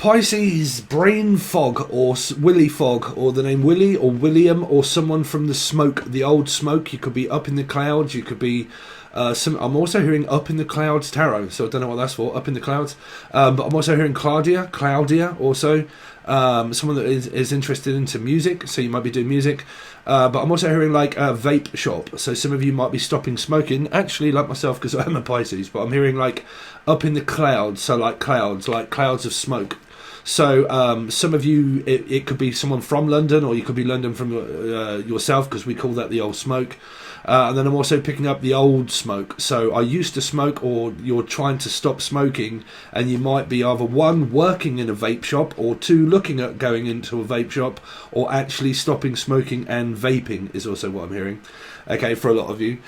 Pisces, brain fog or Willy fog, or the name Willie or William, or someone from the smoke, the old smoke. You could be up in the clouds. You could be I'm also hearing up in the clouds tarot, so I don't know what that's for, up in the clouds. But I'm also hearing Claudia also. Someone that is interested into music, so you might be doing music. But I'm also hearing like a vape shop, so some of you might be stopping smoking, actually like myself because I'm a Pisces, but I'm hearing like up in the clouds, so like clouds of smoke. So some of you, it could be someone from London, or you could be London from yourself, because we call that the old smoke. And then I'm also picking up the old smoke. So I used to smoke, or you're trying to stop smoking, and you might be either one, working in a vape shop, or two, looking at going into a vape shop, or actually stopping smoking and vaping is also what I'm hearing. Okay, for a lot of you.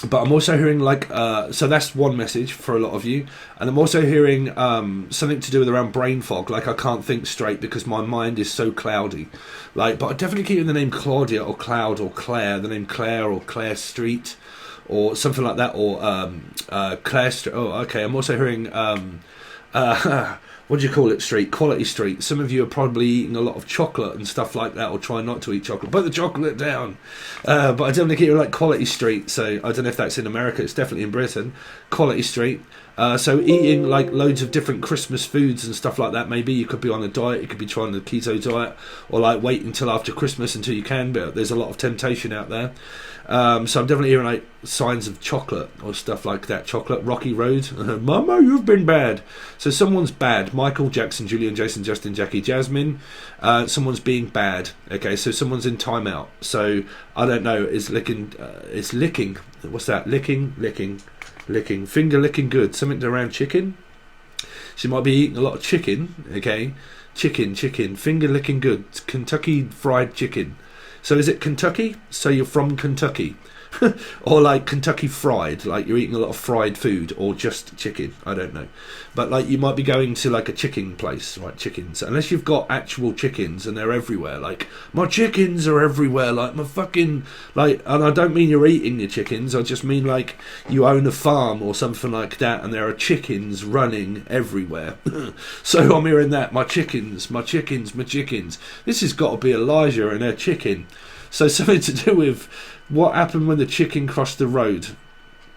But I'm also hearing like, so that's one message for a lot of you. And I'm also hearing something to do with around brain fog. Like I can't think straight because my mind is so cloudy. Like, but I definitely keep the name Claudia or Cloud or Claire, the name Claire or Claire Street or something like that. Or Claire Street. Oh, okay. I'm also hearing, what do you call it, street? Quality Street. Some of you are probably eating a lot of chocolate and stuff like that, or trying not to eat chocolate. Put the chocolate down. But I definitely keep it like Quality Street. So I don't know if that's in America. It's definitely in Britain. Quality Street. So eating like loads of different Christmas foods and stuff like that. Maybe you could be on a diet. You could be trying the keto diet, or like wait until after Christmas until you can. But there's a lot of temptation out there. So I'm definitely hearing like signs of chocolate or stuff like that. Chocolate, Rocky Road. Mama, you've been bad. So someone's bad. Michael, Jackson, Julian, Jason, Justin, Jackie, Jasmine. Someone's being bad. Okay, so someone's in timeout. So I don't know. It's licking. It's licking. What's that? Licking. Finger licking good. Something around chicken. She might be eating a lot of chicken. Okay, chicken. Finger licking good. Kentucky fried chicken. So is it Kentucky? So you're from Kentucky. Or like Kentucky fried, like you're eating a lot of fried food, or just chicken, I don't know. But like you might be going to like a chicken place, right? Chickens, unless you've got actual chickens and they're everywhere. Like my chickens are everywhere, like my fucking, like, and I don't mean you're eating your chickens, I just mean like you own a farm or something like that, and there are chickens running everywhere. So I'm hearing that, my chickens. This has got to be Elijah and her chicken. So something to do with what happened when the chicken crossed the road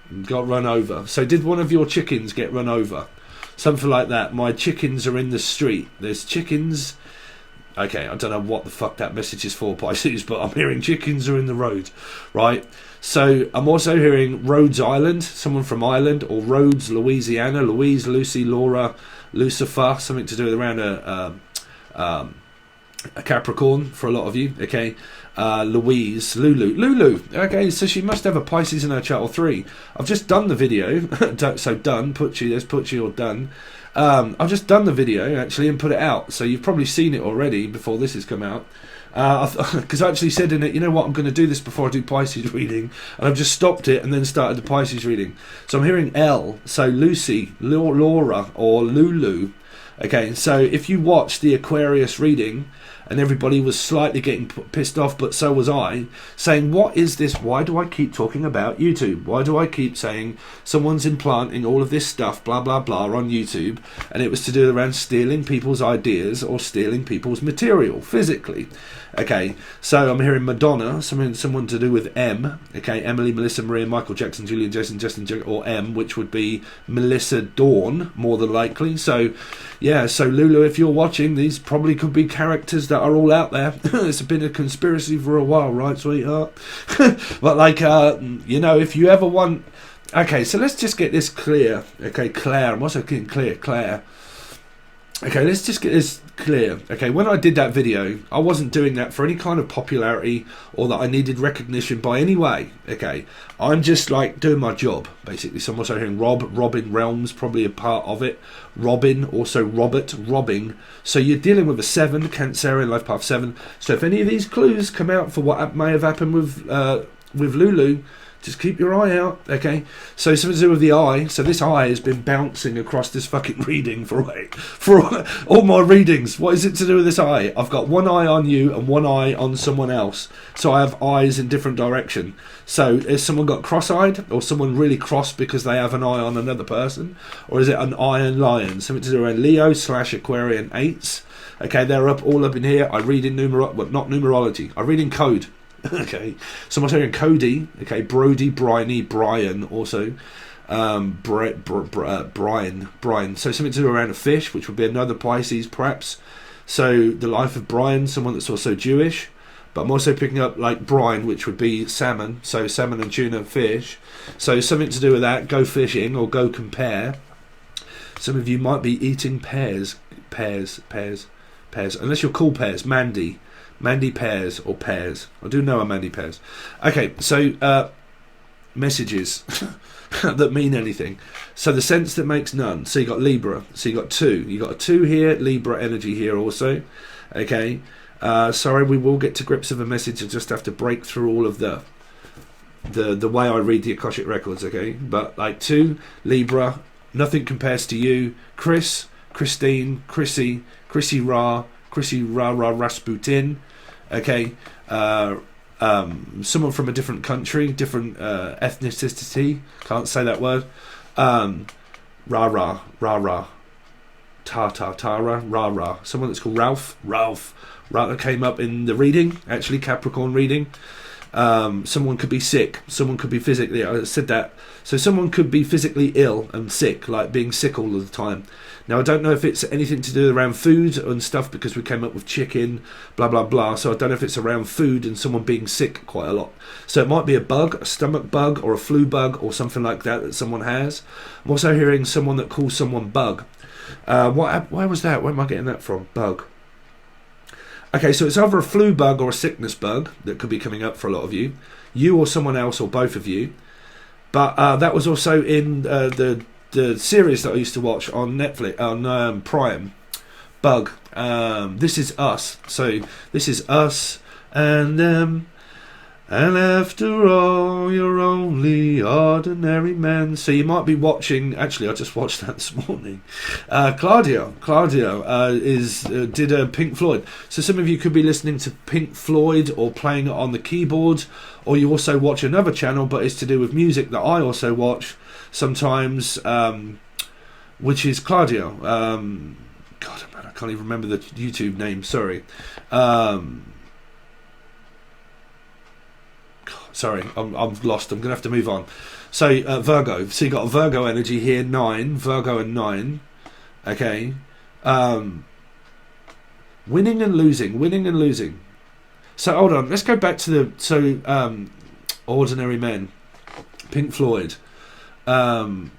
and got run over. So did one of your chickens get run over? Something like that. My chickens are in the street. There's chickens. Okay, I don't know what the fuck that message is for, Pisces, but I'm hearing chickens are in the road, right? So I'm also hearing Rhodes Island, someone from Ireland, or Rhodes, Louisiana, Louise, Lucy, Laura, Lucifer, something to do with around a Capricorn for a lot of you, okay? Louise, Lulu, okay, so she must have a Pisces in her chart, or 3. I've just done the video, so done, there's Putchi or done. I've just done the video, actually, and put it out, so you've probably seen it already before this has come out. Because I actually said in it, you know what, I'm going to do this before I do Pisces reading, and I've just stopped it and then started the Pisces reading. So I'm hearing L, so Lucy, Laura, or Lulu. Okay, so if you watch the Aquarius reading, and everybody was slightly getting pissed off, but so was I, saying, what is this? Why do I keep talking about YouTube? Why do I keep saying someone's implanting all of this stuff, blah, blah, blah, on YouTube? And it was to do around stealing people's ideas or stealing people's material, physically. Okay, so I'm hearing Madonna, someone to do with M. Okay, Emily, Melissa, Maria, Michael, Jackson, Julian, Jason, Justin, or M, which would be Melissa Dawn, more than likely. So, yeah, so Lulu, if you're watching, these probably could be characters that are all out there. It's been a conspiracy for a while, right, sweetheart? But, like, you know, if you ever want... Okay, so let's just get this clear. Okay, Claire, I'm also getting clear, Claire. Okay, let's just get this clear. Okay, when I did that video, I wasn't doing that for any kind of popularity or that I needed recognition by any way. Okay, I'm just like doing my job, basically. So I'm also hearing Robin Realms, probably a part of it. Robin, also Robert, robbing. So you're dealing with a 7, Cancerian life path 7. So if any of these clues come out for what may have happened with Lulu, Just keep your eye out, okay? So something to do with the eye. So this eye has been bouncing across this fucking reading for all my readings. What is it to do with this eye? I've got one eye on you and one eye on someone else. So I have eyes in different direction. So is someone got cross-eyed, or someone really cross because they have an eye on another person? Or is it an iron lion? Something to do with Leo / Aquarian 8s. Okay, they're all up in here. I read in not numerology. I read in code. Okay, so I'm saying Cody, okay, Brody, Bryony, Brian, also, Brian. So something to do around a fish, which would be another Pisces, perhaps. So the life of Brian, someone that's also Jewish, but I'm also picking up like brine, which would be salmon. So salmon and tuna, fish. So something to do with that. Go fishing or go compare. Some of you might be eating pears, unless you're called pears, Mandy pears or pears. I do know a Mandy pears. Okay, so messages that mean anything. So the sense that makes none. So you got Libra. So you got 2. You got a 2 here. Libra energy here also. Okay. Sorry, we will get to grips of a message. I just have to break through all of the way I read the Akashic records. Okay, but like 2 Libra. Nothing compares to you, Chris, Christine, Chrissy Ra, Rasputin. Okay, someone from a different country, different ethnicity. Can't say that word. Tara. Someone that's called Ralph. That came up in the reading, actually Capricorn reading. Someone could be sick. Someone could be physically. I said that. So someone could be physically ill and sick, like being sick all of the time. Now I don't know if it's anything to do around food and stuff, because we came up with chicken, blah blah blah. So I don't know if it's around food and someone being sick quite a lot. So it might be a bug, a stomach bug, or a flu bug, or something like that someone has. I'm also hearing someone that calls someone bug. Where was that? Where am I getting that from? Bug. Okay, so it's either a flu bug or a sickness bug that could be coming up for a lot of you or someone else, or both of you. But that was also in the series that I used to watch on Netflix, on Prime, Bug. This is us. So this is us and them. And after all, you're only ordinary men. So you might be watching. Actually, I just watched that this morning. Claudio did Pink Floyd. So some of you could be listening to Pink Floyd or playing it on the keyboard, or you also watch another channel, but it's to do with music that I also watch sometimes, which is Claudio. God, man, I can't even remember the YouTube name. Sorry. Sorry, I'm lost. I'm going to have to move on. So, Virgo. So you got a Virgo energy here, 9. Virgo and 9. Okay. Winning and losing. So, hold on. Let's go back to Ordinary Men. Pink Floyd. Man,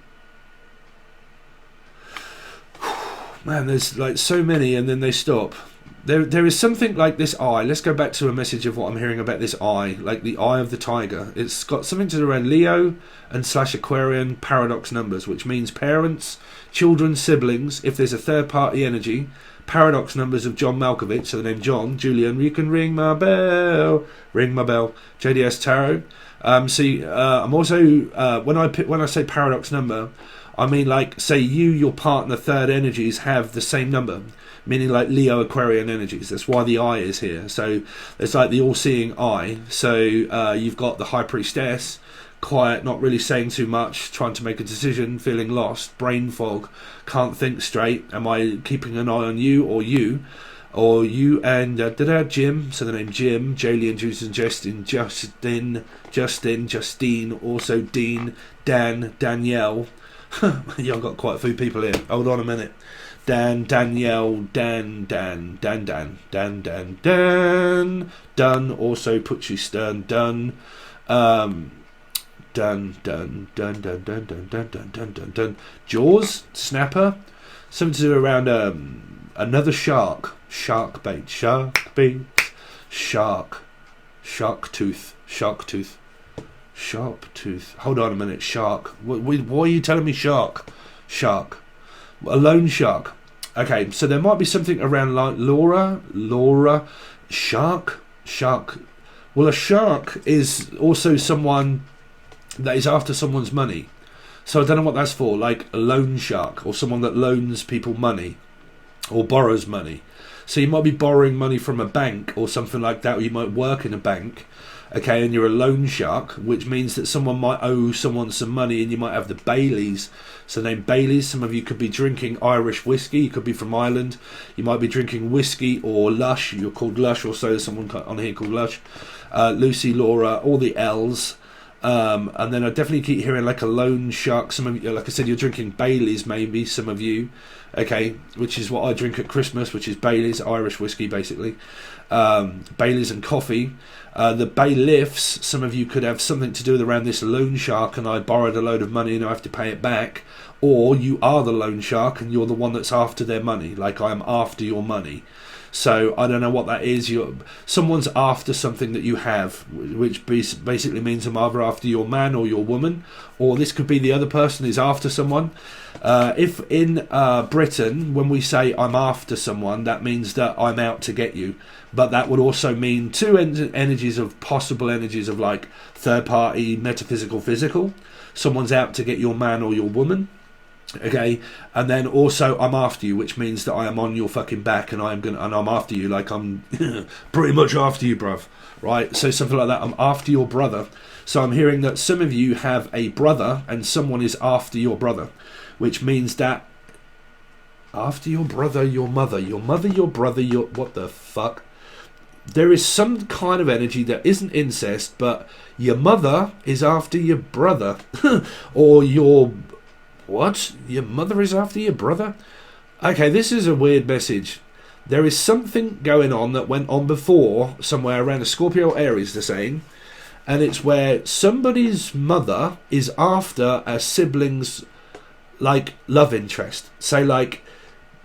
there's like so many, and then they stop. There is something like this eye. Let's go back to a message of what I'm hearing about this eye, like the eye of the tiger. It's got something to do around Leo and / Aquarian paradox numbers, which means parents, children, siblings. If there's a third party energy, paradox numbers of John Malkovich, so the name John, Julian, you can ring my bell, JDS Tarot. I'm also when I say paradox number, I mean like say your partner third energies have the same number. Meaning like Leo Aquarian energies. That's why the eye is here. So it's like the all-seeing eye. So you've got the High Priestess, quiet, not really saying too much, trying to make a decision, feeling lost, brain fog, can't think straight. Am I keeping an eye on you or you? Or you and Jim, so the name Jim, Jolien, Justin, Justine, also Dean, Dan, Danielle. Yeah, I've got quite a few people here. Hold on a minute. Danielle, Dan, also put you stern, done, dun, Jaws, snapper, something to do around another shark bait, shark tooth, sharp tooth. Hold on a minute, shark. Why are you telling me shark? A lone shark. Okay, so there might be something around like Laura, shark. Well, a shark is also someone that is after someone's money. So I don't know what that's for, like a loan shark or someone that loans people money or borrows money. So you might be borrowing money from a bank or something like that, or you might work in a bank, okay, and you're a loan shark, which means that someone might owe someone some money, and you might have the Baileys. So named Baileys, some of you could be drinking Irish whiskey, you could be from Ireland, you might be drinking whiskey or Lush, you're called Lush, or so there's someone on here called Lush, Lucy, Laura, all the L's. And then I definitely keep hearing like a loan shark. Some of you, like I said, you're drinking Baileys, maybe some of you, okay, which is what I drink at Christmas, which is Baileys, Irish whiskey, basically. Baileys and coffee. The bailiffs, some of you could have something to do with around this loan shark, and I borrowed a load of money and I have to pay it back. Or you are the loan shark and you're the one that's after their money, like I am after your money. So I don't know what that is. Someone's after something that you have, which basically means I'm either after your man or your woman, or this could be the other person is after someone. If in Britain, when we say I'm after someone, that means that I'm out to get you. But that would also mean two energies of possible energies of like third party, metaphysical, physical. Someone's out to get your man or your woman. Okay, and then also I'm after you, which means that I am on your fucking back, and I'm after you, like I'm pretty much after you, bruv. Right? So something like that. I'm after your brother. So I'm hearing that some of you have a brother, and someone is after your brother, which means that after your brother, your mother, your brother, your what the fuck? There is some kind of energy that isn't incest, but your mother is after your brother, or your. What? Your mother is after your brother? Okay, this is a weird message. There is something going on that went on before, somewhere around the Scorpio Aries, they're saying, and it's where somebody's mother is after a sibling's, like, love interest. Say, like,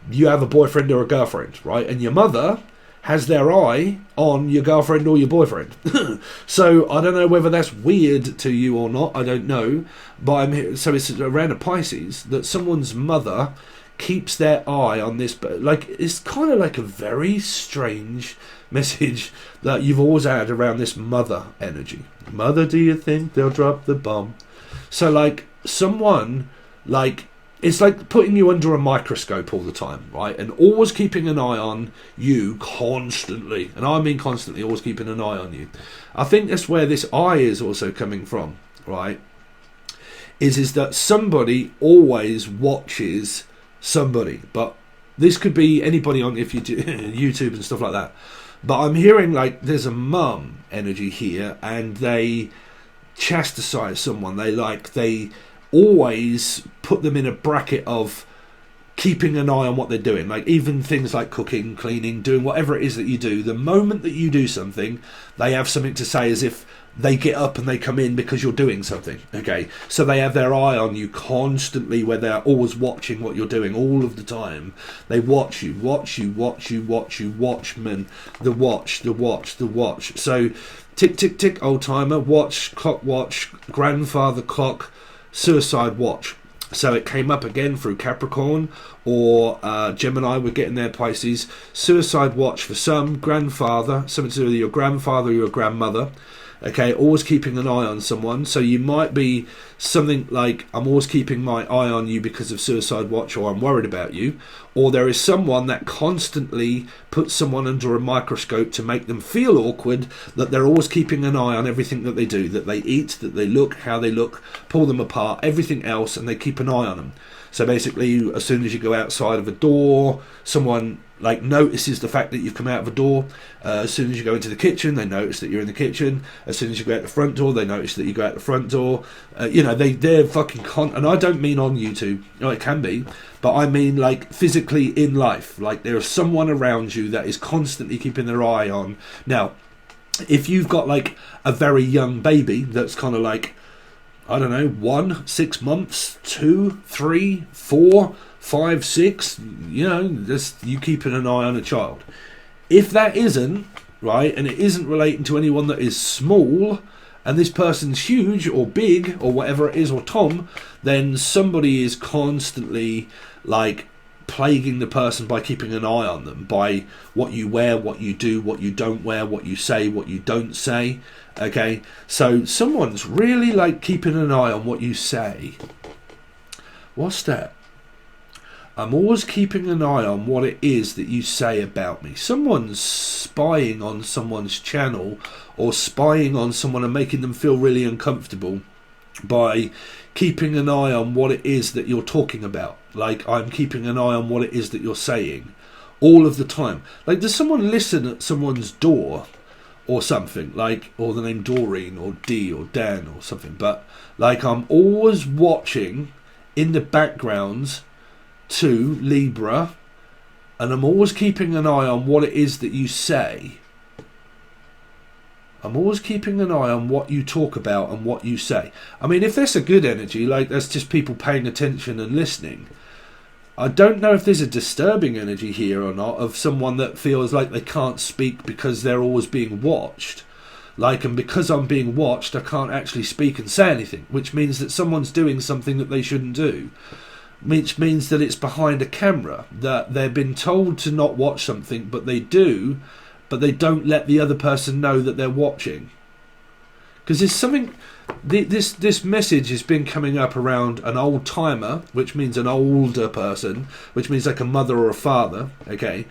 you have a boyfriend or a girlfriend, right? And your mother has their eye on your girlfriend or your boyfriend. So I don't know whether that's weird to you or not. I don't know. But I'm here. So it's around a Pisces that someone's mother keeps their eye on this. But like, it's kind of like a very strange message that you've always had around this mother energy. Mother, do you think they'll drop the bomb? So like someone like. It's like putting you under a microscope all the time, right? And always keeping an eye on you constantly. And I mean constantly, always keeping an eye on you. I think that's where this eye is also coming from, right? Is that somebody always watches somebody. But this could be anybody on if you do YouTube and stuff like that. But I'm hearing like there's a mum energy here, and they chastise someone. They always put them in a bracket of keeping an eye on what they're doing, like even things like cooking, cleaning, doing whatever it is that you do. The moment that you do something, they have something to say, as if they get up and they come in because you're doing something. Okay, so they have their eye on you constantly, where they're always watching what you're doing all of the time. They watch you, watchman, the watch. So tick tick tick, old timer, watch, clock watch, grandfather clock, suicide watch. So it came up again through Capricorn or Gemini. We're getting there, Pisces. Suicide watch for some, grandfather, something to do with your grandfather or your grandmother. Okay, always keeping an eye on someone. So you might be something like, I'm always keeping my eye on you because of suicide watch, or I'm worried about you. Or there is someone that constantly puts someone under a microscope to make them feel awkward, that they're always keeping an eye on everything that they do, that they eat, that they look, how they look, pull them apart, everything else, and they keep an eye on them. So basically, as soon as you go outside of a door, someone like notices the fact that you've come out of a door. As soon as you go into the kitchen, they notice that you're in the kitchen. As soon as you go out the front door, they notice that you go out the front door. They're fucking and I don't mean on YouTube. It can be, but I mean like physically in life. Like there is someone around you that is constantly keeping their eye on. Now, if you've got like a very young baby that's kind of like, I don't know, 1, 6 months, 2, 3, 4, 5, 6, just you keeping an eye on a child. If that isn't, right, and it isn't relating to anyone that is small, and this person's huge or big or whatever it is, or Tom, then somebody is constantly like plaguing the person by keeping an eye on them, by what you wear, what you do, what you don't wear, what you say, what you don't say. Okay, so someone's really like keeping an eye on what you say. What's that? I'm always keeping an eye on what it is that you say about me. Someone's spying on someone's channel, or spying on someone and making them feel really uncomfortable by keeping an eye on what it is that you're talking about. Like, I'm keeping an eye on what it is that you're saying all of the time. Like, does someone listen at someone's door or something, like, or the name Doreen or Dee or Dan or something? But like, I'm always watching in the background to Libra, and I'm always keeping an eye on what it is that you say. I'm always keeping an eye on what you talk about and what you say. I mean, if that's a good energy, like that's just people paying attention and listening. I don't know if there's a disturbing energy here or not, of someone that feels like they can't speak because they're always being watched. Like, and because I'm being watched, I can't actually speak and say anything, which means that someone's doing something that they shouldn't do. Which means that it's behind a camera, that they've been told to not watch something, but they do, but they don't let the other person know that they're watching. Because there's something, this message has been coming up around an old timer, which means an older person, which means like a mother or a father, okay?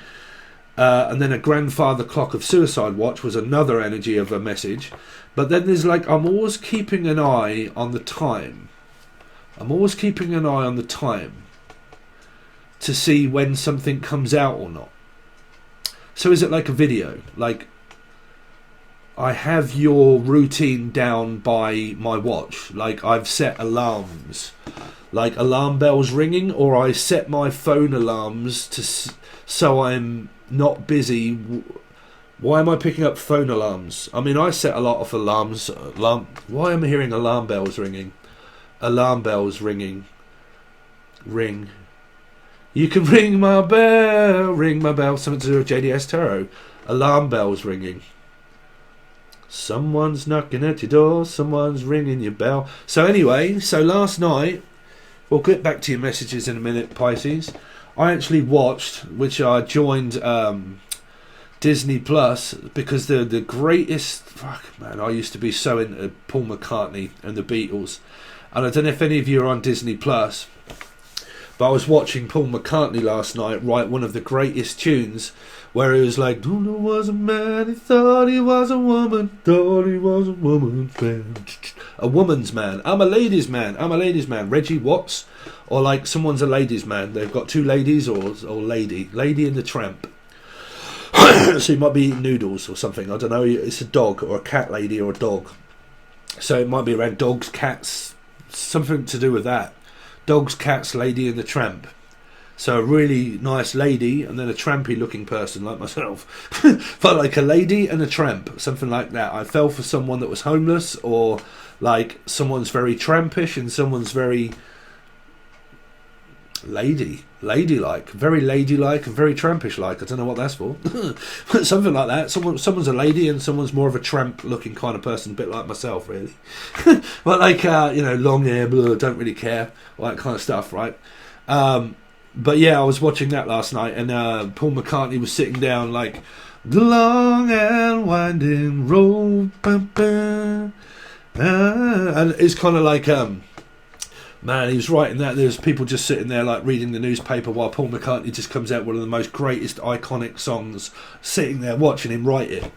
And then a grandfather clock of suicide watch was another energy of a message. But then there's like, I'm always keeping an eye on the time. I'm always keeping an eye on the time to see when something comes out or not. So is it like a video? Like, I have your routine down by my watch. Like, I've set alarms, like alarm bells ringing, or I set my phone alarms to so I'm not busy. Why am I picking up phone alarms? I mean, I set a lot of alarms. Why am I hearing alarm bells ringing? Alarm bells ringing. Ring. You can ring my bell. Something to do with JDS Tarot. Alarm bells ringing. Someone's knocking at your door. Someone's ringing your bell. So anyway, so last night, we'll get back to your messages in a minute, Pisces. I actually watched, which I joined Disney Plus, because the greatest... Fuck, man, I used to be so into Paul McCartney and the Beatles. And I don't know if any of you are on Disney Plus, but I was watching Paul McCartney last night write one of the greatest tunes, where he was like, "Duna was a man, he thought he was a woman, thought he was a woman's man." A woman's man. I'm a ladies' man. I'm a ladies' man. Reggie Watts, or like someone's a ladies' man. They've got two ladies or lady. Lady and the Tramp. So you might be eating noodles or something. I don't know. It's a dog or a cat lady or a dog. So it might be around dogs, cats, something to do with that. Dogs, cats, lady and the Tramp. So a really nice lady and then a trampy looking person like myself. But like a lady and a tramp, something like that. I fell for someone that was homeless, or like someone's very trampish and someone's very ladylike, very ladylike and very trampish like. I don't know what that's for. But something like that. Someone's a lady and someone's more of a tramp looking kind of person, a bit like myself really. But like long hair, blah, don't really care, all that kind of stuff, right? But yeah, I was watching that last night, and Paul McCartney was sitting down like, "The long and winding road," and it's kind of like man, he was writing that. There's people just sitting there like reading the newspaper while Paul McCartney just comes out one of the most greatest iconic songs, sitting there watching him write it.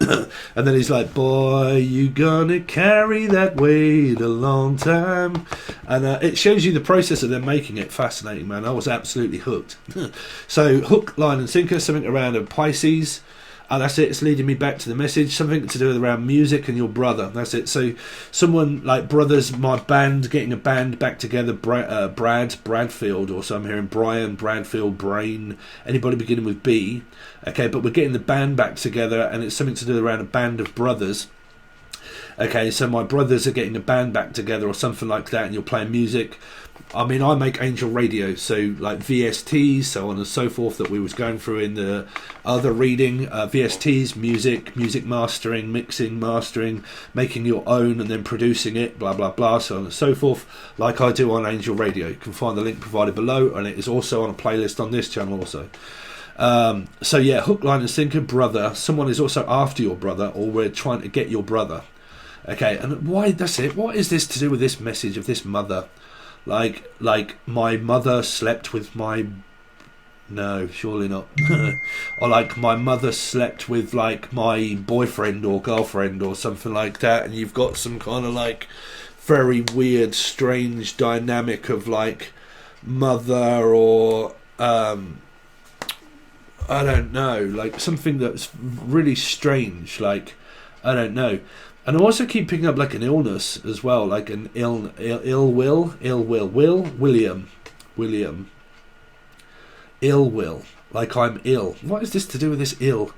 And then he's like, "Boy, you gonna carry that weight a long time." And it shows you the process of them making it. Fascinating, man. I was absolutely hooked. So hook, line and sinker, something around a Pisces. And that's it. It's leading me back to the message. Something to do with around music and your brother. That's it. So someone like brothers, my band, getting a band back together. Bradfield, or so I'm hearing Brian, Bradfield, Brain, anybody beginning with B. Okay, but we're getting the band back together, and it's something to do around a band of brothers. Okay, so my brothers are getting a band back together or something like that, and you're playing music. I mean, I make angel radio, so like VSTs, so on and so forth, that we was going through in the other reading. VSTs, music mastering, mixing, mastering, making your own and then producing it, blah, blah, blah, so on and so forth, like I do on angel radio. You can find the link provided below, and it is also on a playlist on this channel also. So yeah, hook, line and sinker, brother. Someone is also after your brother, or we're trying to get your brother. Okay, and why, that's it. What is this to do with this message of this mother? Like my mother slept with my... No, surely not. Or like my mother slept with like my boyfriend or girlfriend or something like that, and you've got some kind of like very weird, strange dynamic of like mother or... I don't know, like something that's really strange, like, I don't know. And I also keep picking up like an illness as well, like an William, ill will, like I'm ill. What is this to do with this ill,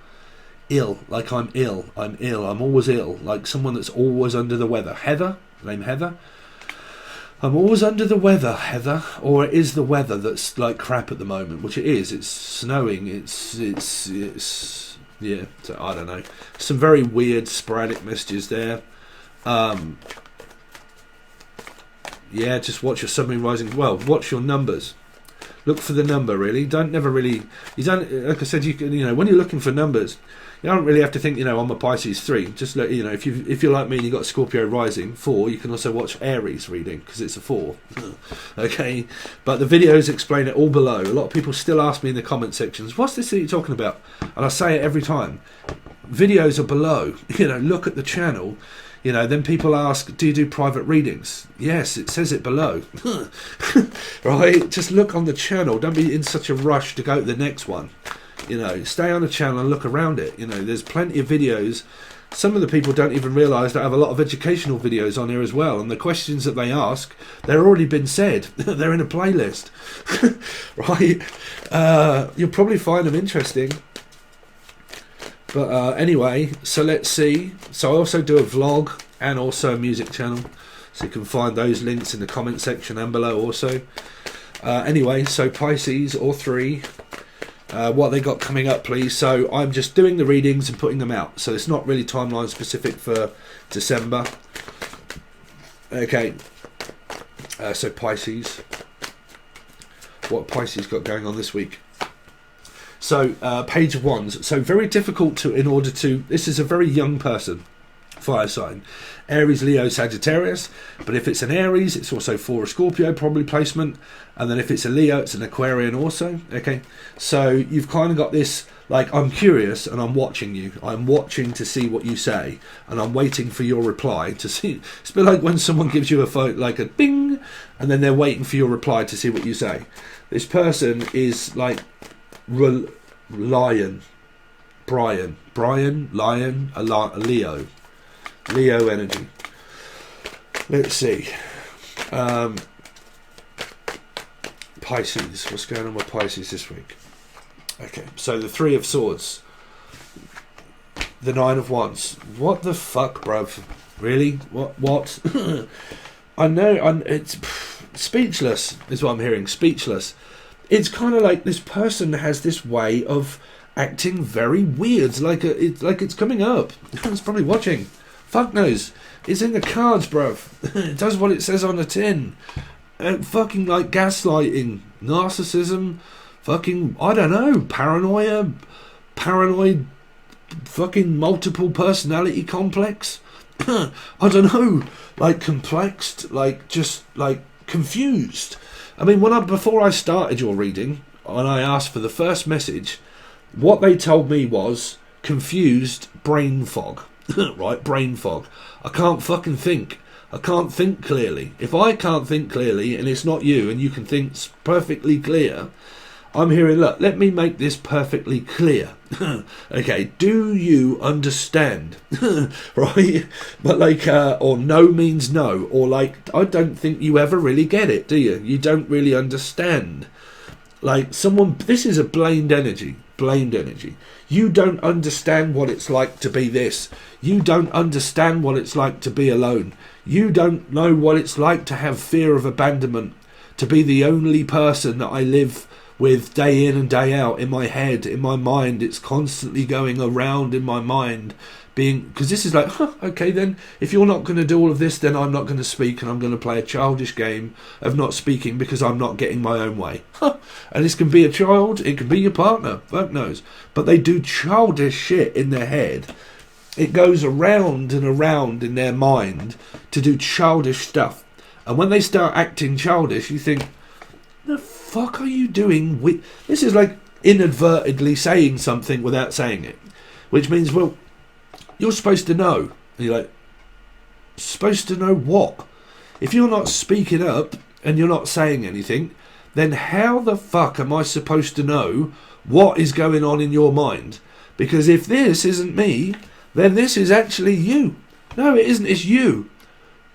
like I'm ill, I'm always ill, like someone that's always under the weather. Heather, name Heather. I'm always under the weather, Heather, or it is the weather that's like crap at the moment, which it is. It's snowing. It's yeah. So I don't know. Some very weird sporadic messages there. Yeah, just watch your submarine rising. Well, watch your numbers. Look for the number. Really, don't never really. You don't. Like I said, you know, when you're looking for numbers, you don't really have to think, you know, I'm a Pisces 3. Just look, you know, if you're like me and you've got Scorpio rising 4, you can also watch Aries reading because it's a 4. Okay, but the videos explain it all below. A lot of people still ask me in the comment sections, what's this that you're talking about? And I say it every time. Videos are below. You know, look at the channel. You know, then people ask, do you do private readings? Yes, it says it below. Right? Just look on the channel. Don't be in such a rush to go to the next one. You know, stay on the channel and look around it. You know, there's plenty of videos. Some of the people don't even realise that I have a lot of educational videos on here as well. And the questions that they ask, they're already been said. They're in a playlist. Right? You'll probably find them interesting. But anyway, so let's see. So I also do a vlog and also a music channel. So you can find those links in the comment section and below also. Anyway, so Pisces or 3... what they got coming up, please. So I'm just doing the readings and putting them out, so it's not really timeline specific for December. Okay, so Pisces, what Pisces got going on this week? So page of wands. So very difficult to, in order to, this is a very young person, fire sign, Aries, Leo, Sagittarius. But if it's an Aries, it's also for a Scorpio probably placement, and then if it's a Leo, it's an Aquarian also. Okay, so you've kind of got this, like, I'm curious and I'm watching you. I'm watching to see what you say, and I'm waiting for your reply to see. It's a bit like when someone gives you a phone, like a bing, and then they're waiting for your reply to see what you say. This person is like Brian, a Leo energy. Let's see. Pisces. What's going on with Pisces this week? Okay, so the 3 of Swords. The 9 of Wands. What the fuck, bruv? Really? What? I know, it's speechless is what I'm hearing. Speechless. It's kind of like this person has this way of acting very weird. It's like it's coming up. It's probably watching. Fuck knows. It's in the cards, bruv. It does what it says on the tin. Fucking like gaslighting, narcissism, fucking, I don't know, paranoia, paranoid, fucking multiple personality complex. I don't know, like complexed, like just like confused. I mean, before I started your reading, and I asked for the first message, what they told me was confused brain fog. Right, brain fog. I can't fucking think. I can't think clearly. If I can't think clearly, and it's not you, and you can think perfectly clear, I'm hearing, look, let me make this perfectly clear. Okay, do you understand? Right? But like, or no means no, or like, I don't think you ever really get it, do you? You don't really understand. Like someone, this is a blamed energy. Blamed energy. You don't understand what it's like to be this. You don't understand what it's like to be alone. You don't know what it's like to have fear of abandonment, to be the only person that I live with day in and day out in my head, in my mind. It's constantly going around in my mind, because this is like, okay, then if you're not going to do all of this, then I'm not going to speak, and I'm going to play a childish game of not speaking because I'm not getting my own way. And this can be a child, it can be your partner, fuck knows, but they do childish shit in their head. It goes around and around in their mind to do childish stuff, and when they start acting childish, you think, the fuck are you doing? This is like inadvertently saying something without saying it, which means, well, you're supposed to know. And you're like, supposed to know what? If you're not speaking up and you're not saying anything, then how the fuck am I supposed to know what is going on in your mind? Because if this isn't me, then this is actually you. No, it isn't. It's you.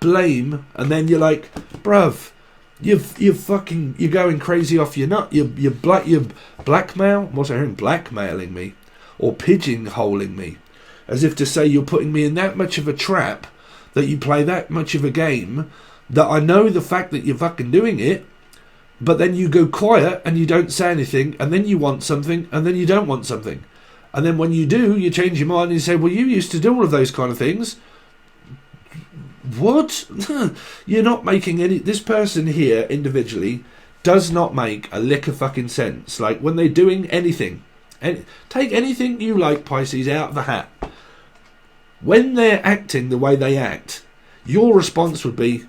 Blame. And then you're like, bruv, you're going crazy off your nut. You're blackmail. What's I hearing? Blackmailing me, or pigeonholing me, as if to say you're putting me in that much of a trap, that you play that much of a game, that I know the fact that you're fucking doing it, but then you go quiet and you don't say anything, and then you want something, and then you don't want something, and then when you do, you change your mind and you say, well, you used to do all of those kind of things. What? You're not making any... This person here individually does not make a lick of fucking sense. Like, when they're doing anything, take anything you like, Pisces, out of the hat. When they're acting the way they act, your response would be,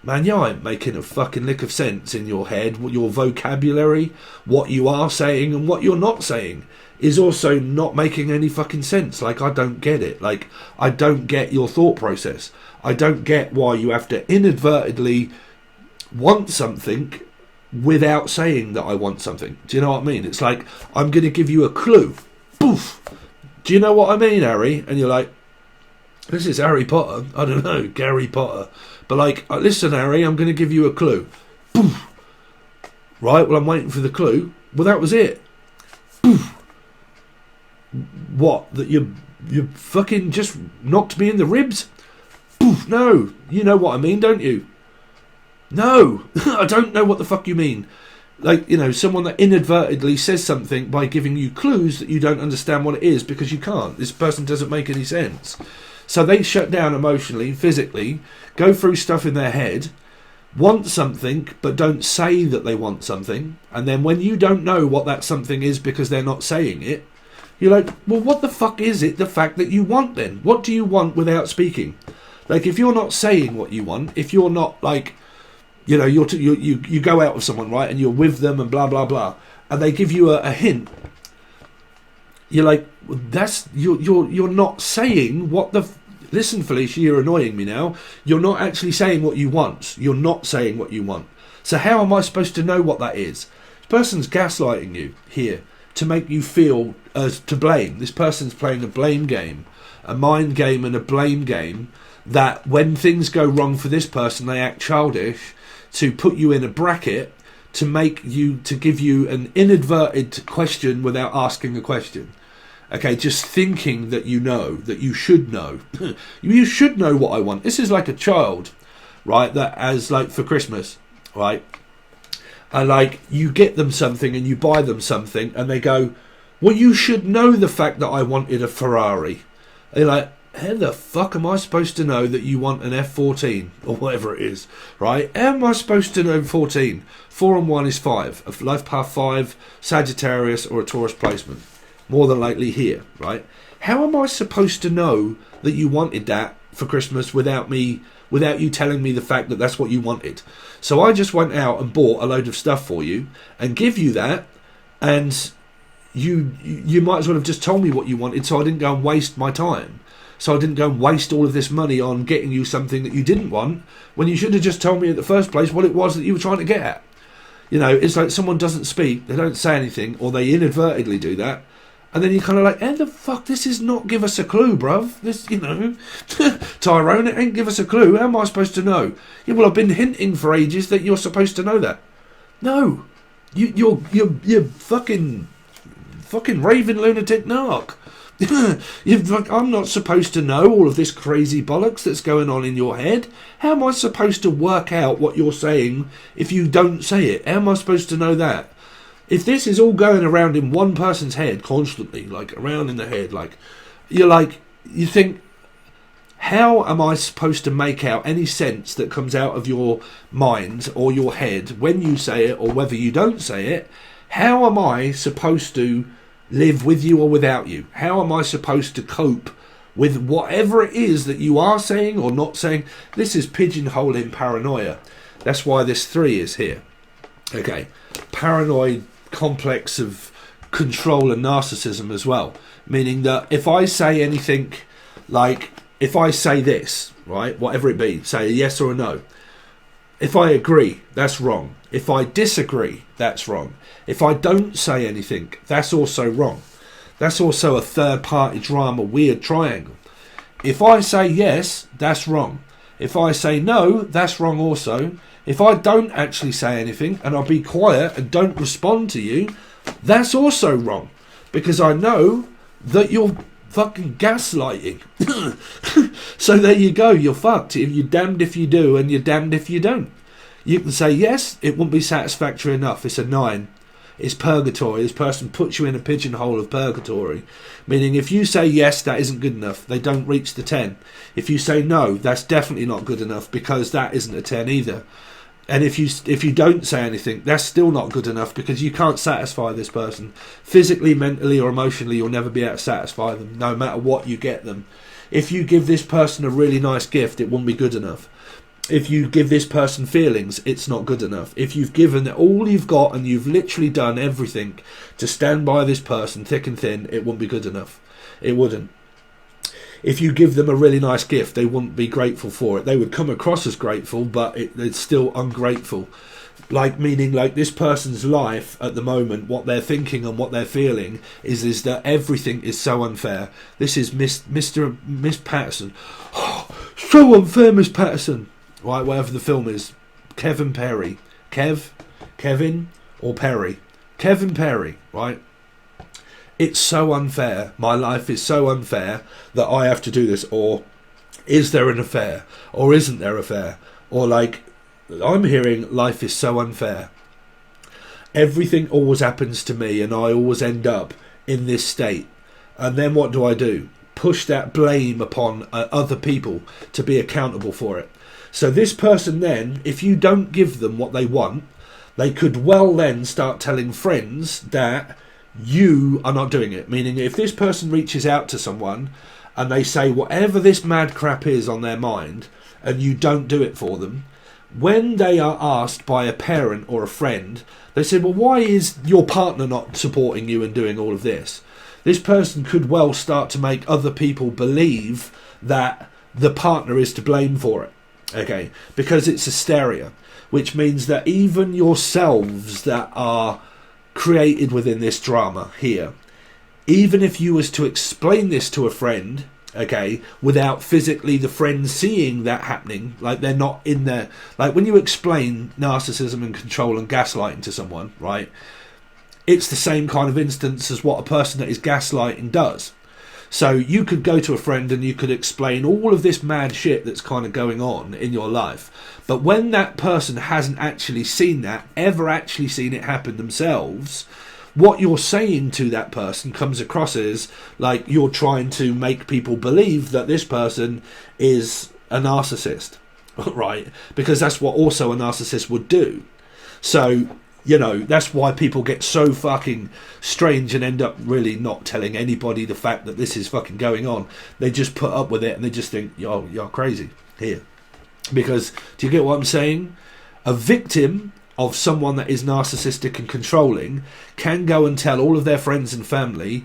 man, you ain't making a fucking lick of sense in your head. Your vocabulary, what you are saying and what you're not saying, is also not making any fucking sense. Like, I don't get it. Like, I don't get your thought process. I don't get why you have to inadvertently want something without saying that I want something. Do you know what I mean? It's like, I'm going to give you a clue. Poof. Do you know what I mean, Harry? And you're like, this is Harry Potter. I don't know, Gary Potter. But like, listen, Harry, I'm going to give you a clue. Poof. Right, well, I'm waiting for the clue. Well, that was it. Poof. What? That you fucking just knocked me in the ribs? Poof. No. You know what I mean, don't you? No. I don't know what the fuck you mean. Like, you know, someone that inadvertently says something by giving you clues that you don't understand what it is, because you can't. This person doesn't make any sense. So they shut down emotionally, physically, go through stuff in their head, want something, but don't say that they want something. And then when you don't know what that something is because they're not saying it, you're like, well, what the fuck is it, the fact that you want then? What do you want without speaking? Like, if you're not saying what you want, if you're not, like, you know, you go out with someone, right, and you're with them and blah, blah, blah, and they give you a hint, you're like, that's, you're not saying what the... Listen, Felicia, you're annoying me now. You're not actually saying what you want. You're not saying what you want. So how am I supposed to know what that is? This person's gaslighting you here to make you feel to blame. This person's playing a blame game, a mind game and a blame game, that when things go wrong for this person, they act childish to put you in a bracket, to make you, to give you an inadvertent question without asking a question. Okay, just thinking that you know, that you should know. You should know what I want. This is like a child, right, that as, like, for Christmas, right, and, like, you get them something and you buy them something and they go, well, you should know the fact that I wanted a Ferrari. And you're like, how the fuck am I supposed to know that you want an F14 or whatever it is, right? How am I supposed to know 14? 4 and 1 is 5. A life path 5, Sagittarius or a Taurus placement. More than likely here, right? How am I supposed to know that you wanted that for Christmas without you telling me the fact that that's what you wanted? So I just went out and bought a load of stuff for you and give you that, and you might as well have just told me what you wanted, so I didn't go and waste my time. So I didn't go and waste all of this money on getting you something that you didn't want, when you should have just told me in the first place what it was that you were trying to get at. You know, it's like someone doesn't speak, they don't say anything, or they inadvertently do that. And then you're kind of like, how the fuck, this is not give us a clue, bruv. This, you know, Tyrone, it ain't give us a clue. How am I supposed to know? Yeah, well, I've been hinting for ages that you're supposed to know that. No, you're fucking raving lunatic narc. I'm not supposed to know all of this crazy bollocks that's going on in your head. How am I supposed to work out what you're saying if you don't say it? How am I supposed to know that? If this is all going around in one person's head constantly, like around in the head, you think, how am I supposed to make out any sense that comes out of your mind or your head when you say it or whether you don't say it? How am I supposed to live with you or without you? How am I supposed to cope with whatever it is that you are saying or not saying? This is pigeonholing paranoia. That's why this 3 is here. Okay, paranoid complex of control and narcissism as well, meaning that if I say anything, like if I say this, right, whatever it be, say a yes or a no, if I agree, that's wrong. If I disagree, that's wrong. If I don't say anything, that's also wrong. That's also a third party drama, weird triangle. If I say yes, that's wrong. If I say no, that's wrong also. If I don't actually say anything and I'll be quiet and don't respond to you, that's also wrong. Because I know that you're fucking gaslighting. So there you go, you're fucked. You're damned if you do and you're damned if you don't. You can say yes, it won't be satisfactory enough. It's a 9. It's purgatory. This person puts you in a pigeonhole of purgatory. Meaning if you say yes, that isn't good enough. They don't reach the 10. If you say no, that's definitely not good enough because that isn't a 10 either. And if you don't say anything, that's still not good enough because you can't satisfy this person. Physically, mentally or emotionally, you'll never be able to satisfy them, no matter what you get them. If you give this person a really nice gift, it won't be good enough. If you give this person feelings, it's not good enough. If you've given all you've got and you've literally done everything to stand by this person, thick and thin, it won't be good enough. It wouldn't. If you give them a really nice gift, they wouldn't be grateful for it. They would come across as grateful, but it's still ungrateful. Meaning this person's life at the moment, what they're thinking and what they're feeling is that everything is so unfair. This is Miss Patterson. Oh, so unfair, Miss Patterson. Right, whatever the film is. Kevin Perry. Kevin or Perry. Kevin Perry, right? It's so unfair. My life is so unfair that I have to do this. Or is there an affair? Or isn't there an affair? Or I'm hearing life is so unfair. Everything always happens to me and I always end up in this state. And then what do? Push that blame upon other people to be accountable for it. So this person then, if you don't give them what they want, they could well then start telling friends that you are not doing it. Meaning if this person reaches out to someone and they say whatever this mad crap is on their mind and you don't do it for them, when they are asked by a parent or a friend, they say, well, why is your partner not supporting you and doing all of this? This person could well start to make other people believe that the partner is to blame for it. Okay, because it's hysteria, which means that even yourselves that are created within this drama here, even if you was to explain this to a friend, okay, without physically the friend seeing that happening, they're not in there, when you explain narcissism and control and gaslighting to someone, right, it's the same kind of instance as what a person that is gaslighting does. So you could go to a friend and you could explain all of this mad shit that's kind of going on in your life. But when that person hasn't actually seen that, ever actually seen it happen themselves, what you're saying to that person comes across as you're trying to make people believe that this person is a narcissist, right? Because that's what also a narcissist would do. So that's why people get so fucking strange and end up really not telling anybody the fact that this is fucking going on. They just put up with it and they just think, you're crazy here. Because, do you get what I'm saying? A victim of someone that is narcissistic and controlling can go and tell all of their friends and family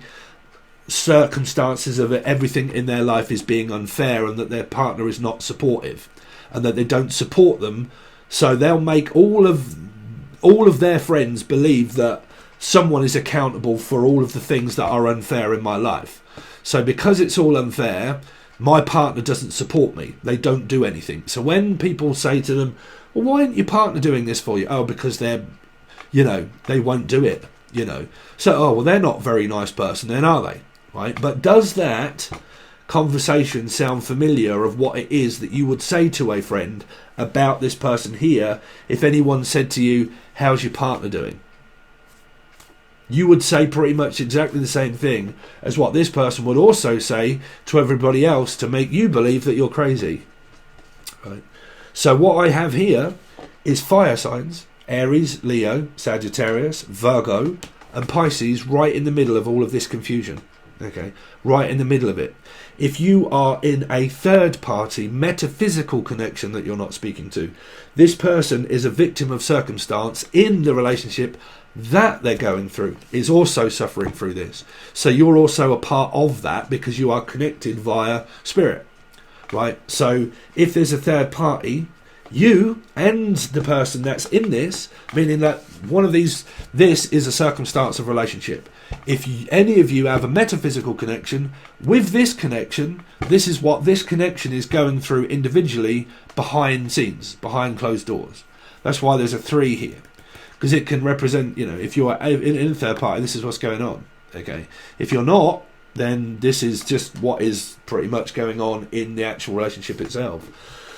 circumstances of it, everything in their life is being unfair and that their partner is not supportive and that they don't support them. So they'll make all of their friends believe that someone is accountable for all of the things that are unfair in my life. So because it's all unfair, my partner doesn't support me. They don't do anything. So when people say to them, well, why isn't your partner doing this for you? Oh, because they're, they won't do it, So, oh, well, they're not a very nice person then, are they? right? But does that conversation sound familiar of what it is that you would say to a friend about this person here if anyone said to you, how's your partner doing? You would say pretty much exactly the same thing as what this person would also say to everybody else to make you believe that you're crazy. Right? So what I have here is fire signs: Aries, Leo, Sagittarius, Virgo, and Pisces, right in the middle of all of this confusion. Okay, right in the middle of it. If you are in a third party metaphysical connection that you're not speaking to, this person is a victim of circumstance in the relationship that they're going through, is also suffering through this. So you're also a part of that because you are connected via spirit, right? So if there's a third party, you and the person that's in this, meaning that one of these, this is a circumstance of relationship. If any of you have a metaphysical connection with this connection, this is what this connection is going through individually behind scenes, behind closed doors. That's why there's a 3 here, because it can represent, you know, if you're in a third party, this is what's going on. Okay, if you're not, then this is just what is pretty much going on in the actual relationship itself.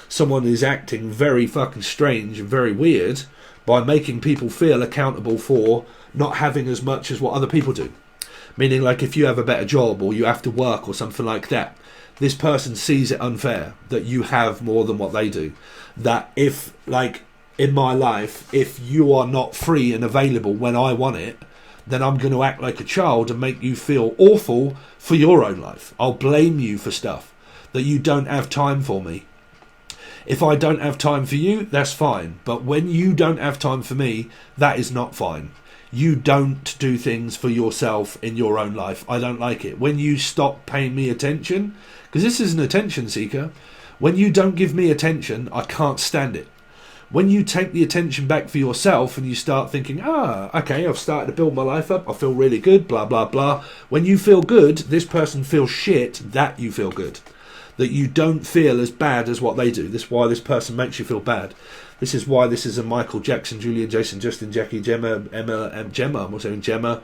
Someone is acting very fucking strange and very weird by making people feel accountable for not having as much as what other people do. Meaning, like, if you have a better job or you have to work or something like that, this person sees it unfair that you have more than what they do. That if, like, in my life, if you are not free and available when I want it, then I'm going to act like a child and make you feel awful for your own life. I'll blame you for stuff that you don't have time for me. If I don't have time for you, that's fine. But when you don't have time for me, that is not fine. You don't do things for yourself in your own life. I don't like it. When you stop paying me attention, because this is an attention seeker, when you don't give me attention, I can't stand it. When you take the attention back for yourself and you start thinking, okay, I've started to build my life up, I feel really good, blah, blah, blah. When you feel good, this person feels shit that you feel good. That you don't feel as bad as what they do. This is why this person makes you feel bad. This is why this is a Michael, Jackson, Julian, Jason, Justin, Jackie, Gemma, Gemma, I'm also saying Gemma,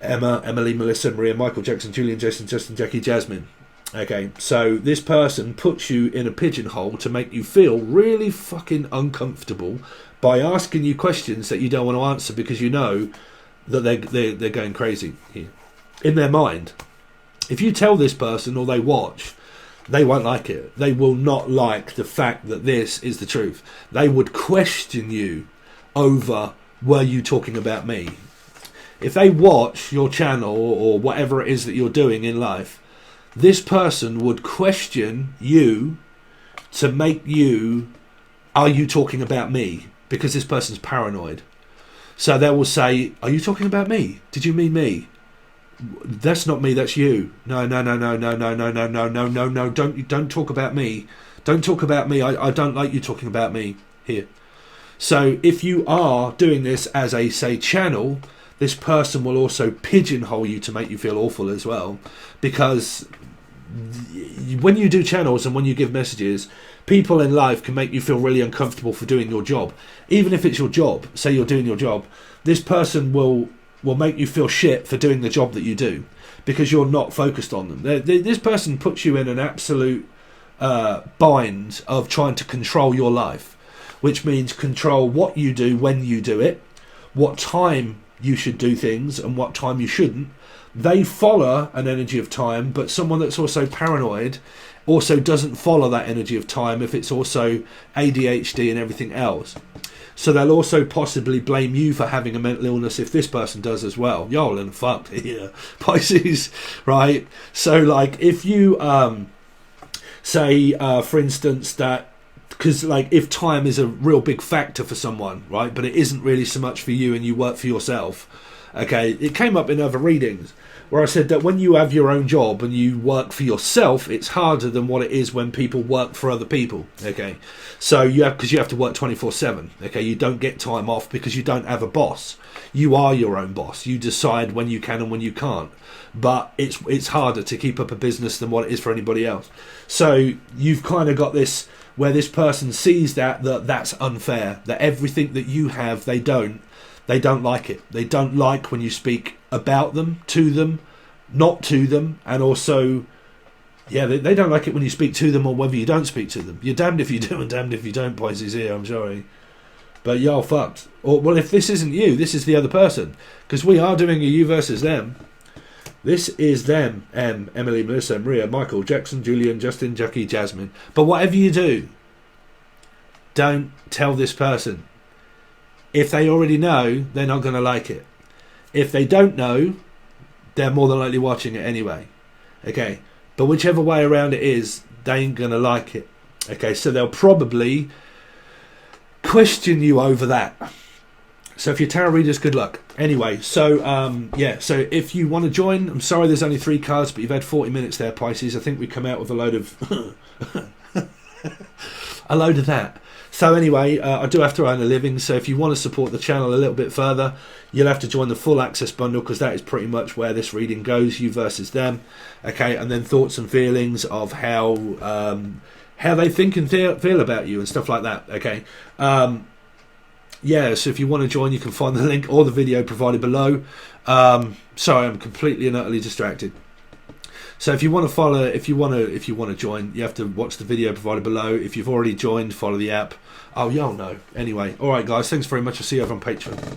Emma, Emily, Melissa, Maria, Michael, Jackson, Julian, Jason, Justin, Jackie, Jasmine. Okay, so this person puts you in a pigeonhole to make you feel really fucking uncomfortable by asking you questions that you don't want to answer because you know that they're going crazy here. In their mind. If you tell this person or they watch, they won't like it. They will not like the fact that this is the truth. They would question you over, were you talking about me? If they watch your channel or whatever it is that you're doing in life, this person would question you to make you, are you talking about me? Because this person's paranoid. So they will say, are you talking about me? Did you mean me? That's not me, that's you. No, don't talk about me. Don't talk about me. I don't like you talking about me here. So if you are doing this as a, say, channel, this person will also pigeonhole you to make you feel awful as well. Because when you do channels and when you give messages, people in life can make you feel really uncomfortable for doing your job. Even if it's your job, say you're doing your job, this person will make you feel shit for doing the job that you do because you're not focused on them. This person puts you in an absolute bind of trying to control your life, which means control what you do when you do it, what time you should do things and what time you shouldn't. They follow an energy of time, but someone that's also paranoid also doesn't follow that energy of time if it's also ADHD and everything else. So they'll also possibly blame you for having a mental illness if this person does as well. Y'all in fucked here, Pisces, right? So, like, if you say, for instance, that because, like, if time is a real big factor for someone, right, but it isn't really so much for you and you work for yourself. Okay, it came up in other readings where I said that when you have your own job and you work for yourself, it's harder than what it is when people work for other people. Okay, so because you have to work 24/7. Okay, you don't get time off because you don't have a boss. You are your own boss. You decide when you can and when you can't. But it's harder to keep up a business than what it is for anybody else. So you've kind of got this where this person sees that's unfair. That everything that you have, they don't like it. They don't like when you speak about them, to them, not to them, and also, yeah, they don't like it when you speak to them or whether you don't speak to them. You're damned if you do and damned if you don't, Pisces here, I'm sorry. But y'all fucked. Or, well, if this isn't you, this is the other person. Because we are doing a you versus them. This is them. Emily, Melissa, Maria, Michael, Jackson, Julian, Justin, Jackie, Jasmine. But whatever you do, don't tell this person. If they already know, they're not going to like it. If they don't know, they're more than likely watching it anyway. Okay? But whichever way around it is, they ain't going to like it. Okay? So they'll probably question you over that. So if you're tarot readers, good luck. Anyway, so yeah, so if you want to join, I'm sorry there's only 3 cards, but you've had 40 minutes there, Pisces. I think we come out with a load of a load of that. So anyway, I do have to earn a living, so if you want to support the channel a little bit further, you'll have to join the full access bundle, because that is pretty much where this reading goes, you versus them. Okay, and then thoughts and feelings of how they think and feel about you and stuff like that. Okay. Yeah, so if you want to join, you can find the link or the video provided below. Sorry, I'm completely and utterly distracted. So if you want to follow, if you want to join, you have to watch the video provided below. If you've already joined, follow the app. Oh, y'all know. Anyway, all right, guys. Thanks very much. I'll see you over on Patreon.